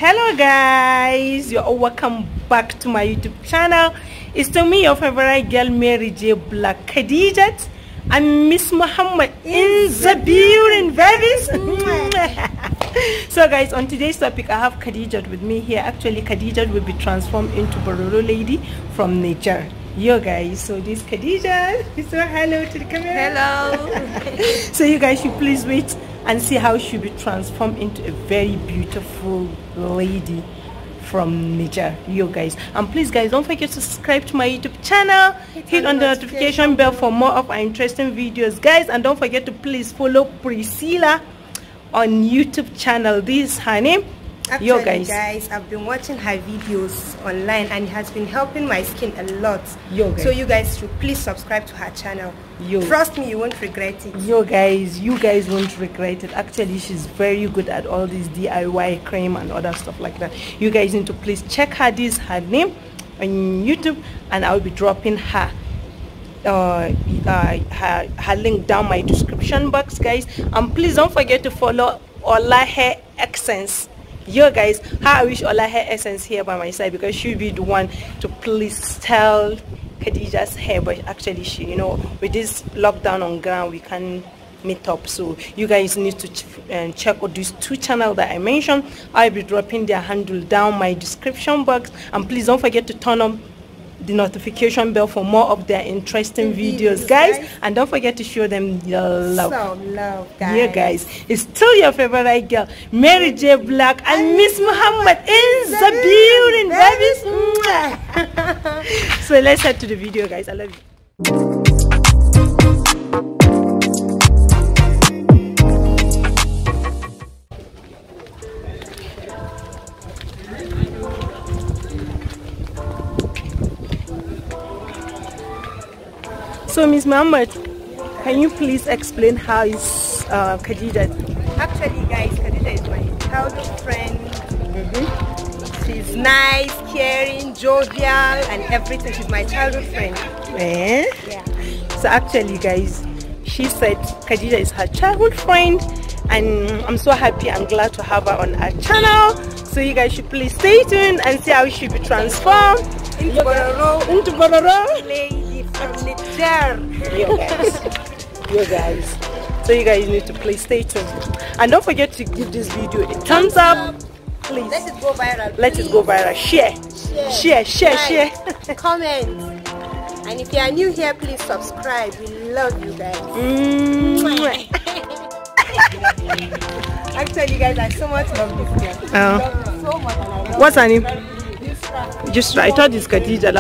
Hello guys, you're all welcome back to my YouTube channel. It's to me, your favorite girl, Mary J. Black Khadijat, and Miss Muhammad in the building, babies. So guys, on today's topic, I have Khadijat with me here. Actually, Khadijat will be transformed into Bororo lady from nature. Yo guys, so this Khadijat. So hello to the camera. Hello. So you guys should please wait and see how she'll be transformed into a very beautiful lady from Niger. You guys, and please guys, don't forget to subscribe to my YouTube channel, hit on the notification bell for more of our interesting videos, guys, and don't forget to please follow Priscilla on YouTube channel. This is her name. Actually, guys, I've been watching her videos online and it has been helping my skin a lot. So you guys should please subscribe to her channel. Trust me, you won't regret it. You guys won't regret it. Actually, she's very good at all this DIY cream and other stuff like that. You guys need to please check her. This is her name on YouTube, and I'll be dropping her her link down my description box, guys. And please don't forget to follow Ola Hair Essence. Yo guys, how I wish Ola Hair Essence here by my side, because she'll be the one to please style Khadijat's hair. But actually, she, you know, with this lockdown on ground, we can't meet up. So you guys need to check out these two channels that I mentioned. I'll be dropping their handle down my description box, and please don't forget to turn on the notification bell for more of their interesting videos, guys. And don't forget to show them your love. Some love, guys. Yeah guys, it's still your favorite girl, Mary J. Black, and Miss Muhammad in the building, babies. So let's head to the video, guys. I love you. So Miss Muhammad, can you please explain how is Khadijat? Actually guys, Khadijat is my childhood friend. She's nice, caring, jovial and everything. She's my childhood friend. Yeah. So actually guys, she said Khadijat is her childhood friend, and I'm so happy and glad to have her on our channel. So you guys should please stay tuned and see how she be transformed into Bororo lady from Niger. You guys. So you guys need to please stay tuned, and don't forget to give this video a thumbs up. Please let it go viral. Let it go viral. Share. Comment. And if you are new here, please subscribe. We love you guys. Actually guys, I so much love this girl. So much, and I love what's her name? Just I thought it's Khadija.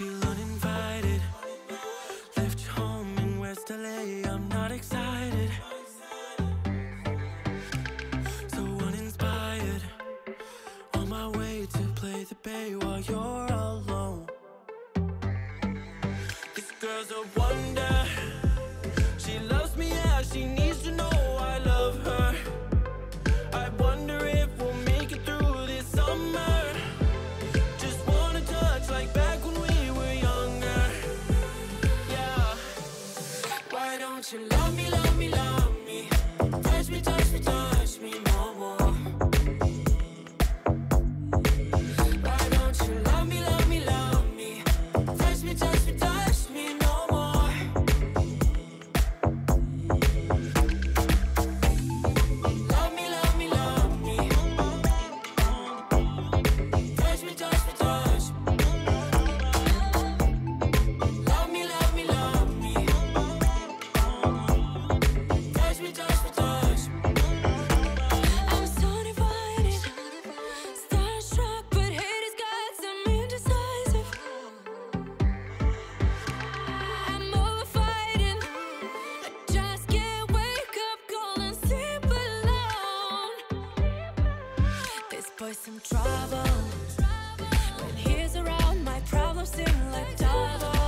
feel uninvited. Left you home in West LA, I'm not excited. So uninspired, on my way to play the bay while you're alone. This girl's a wonder. She loves me, yeah, she needs to know I love her. I wonder if we'll make it through this summer. Just wanna touch like back when we were younger. Yeah. Why don't you love me, love me, love me? Touch me, touch me, touch me no more. Why don't you love me, love me, love me? Touch me, touch me, touch me no more. Love me, love me, love me. Touch me, touch me, touch me. Love me, love me, love me. Touch me, touch me, touch me. I'm so divided, starstruck, but hate has got some indecisive. I'm over fighting, I just can't wake up cold and sleep alone. This boy's some trouble. When he's around, my problems seem like double.